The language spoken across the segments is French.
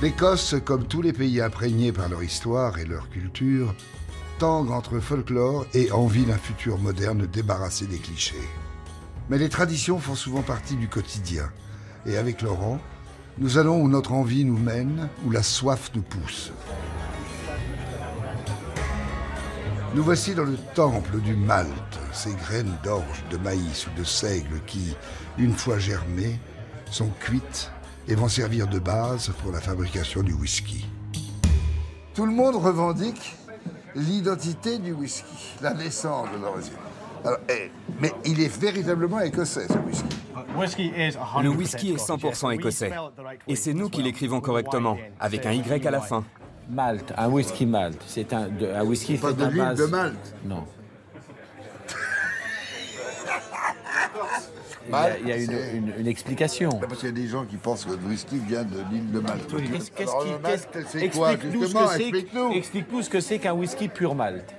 L'Écosse, comme tous les pays imprégnés par leur histoire et leur culture, tangue entre folklore et envie d'un futur moderne débarrassé des clichés. Mais les traditions font souvent partie du quotidien. Et avec Laurent, nous allons où notre envie nous mène, où la soif nous pousse. Nous voici dans le temple du Malte, ces graines d'orge, de maïs ou de seigle qui, une fois germées, sont cuites et vont servir de base pour la fabrication du whisky. Tout le monde revendique l'identité du whisky, la naissance de l'origine. Mais il est véritablement écossais, ce whisky. Le whisky est 100% écossais. Et c'est nous qui l'écrivons correctement, avec un Y à la fin. Malte, un whisky Malte. C'est un whisky Pas fait de à l'huile base... de Malte. Non. Il y a une explication. Parce qu'il y a des gens qui pensent que le whisky vient de l'île de Malte. Explique-nous ce que c'est qu'un whisky pur Malte.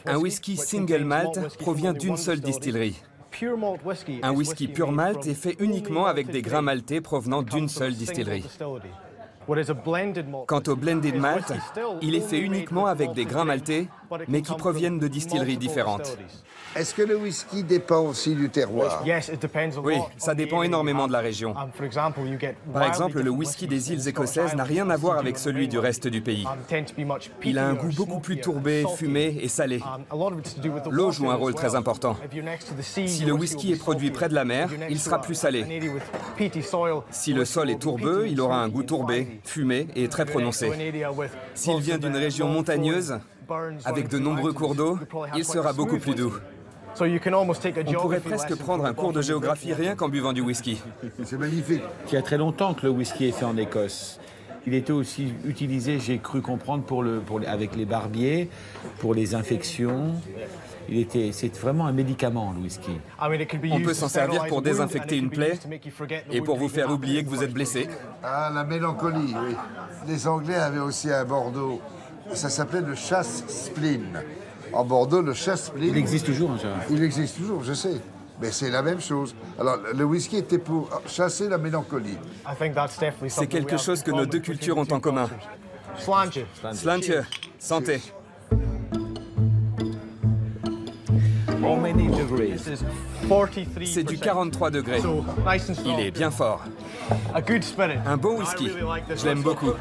Un whisky single malt provient d'une seule distillerie. Un whisky pur malt est fait uniquement avec des grains maltais provenant d'une seule distillerie. Quant au blended malt, il est fait uniquement avec des grains maltais, mais qui proviennent de distilleries différentes. Est-ce que le whisky dépend aussi du terroir? Oui, ça dépend énormément de la région. Par exemple, le whisky des îles écossaises n'a rien à voir avec celui du reste du pays. Il a un goût beaucoup plus tourbé, fumé et salé. L'eau joue un rôle très important. Si le whisky est produit près de la mer, il sera plus salé. Si le sol est tourbeux, il aura un goût tourbé, fumé et très prononcé. S'il vient d'une région montagneuse, avec de nombreux cours d'eau, il sera beaucoup plus doux. On pourrait presque prendre un cours de géographie rien qu'en buvant du whisky. C'est magnifique. Il y a très longtemps que le whisky est fait en Écosse. Il était aussi utilisé, j'ai cru comprendre, avec les barbiers, pour les infections. C'est vraiment un médicament, le whisky. On peut s'en servir pour désinfecter une plaie et pour vous faire oublier que vous êtes blessé. Ah, la mélancolie, oui. Les Anglais avaient aussi un Bordeaux. Ça s'appelait le chasse-spleen. En Bordeaux, le chasse-spleen... Il existe toujours, ça. Il existe toujours, je sais. Mais c'est la même chose. Alors, le whisky était pour chasser la mélancolie. C'est quelque chose que nos deux cultures ont en commun. Slàinte, santé. C'est du 43 degrés. Il est bien fort. Un bon whisky. Je l'aime beaucoup.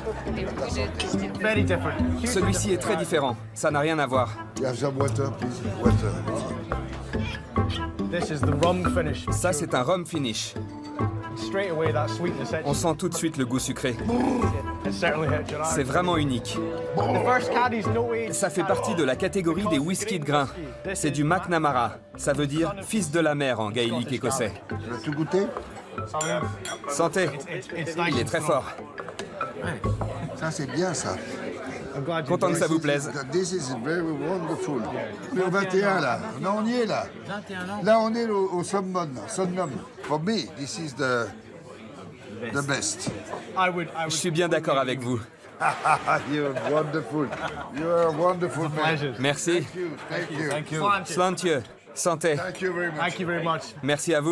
Celui-ci est très différent. Ça n'a rien à voir. Ça, c'est un rum finish. On sent tout de suite le goût sucré. C'est vraiment unique. Ça fait partie de la catégorie des whiskies de grain. C'est du McNamara. Ça veut dire « fils de la mer » en gaélique écossais. Tu veux tout goûter? Santé. Il est très fort. Ça, c'est bien, ça. Content que ça vous plaise. This is very wonderful. On est au 21, là. Non, on y est, là. 21 ans. Là, on est au summum. For me, this is the best. Je suis bien d'accord avec vous. You're wonderful. You're a wonderful man. Merci. Thank you. Slàinte, santé. Thank you very much. Merci à vous.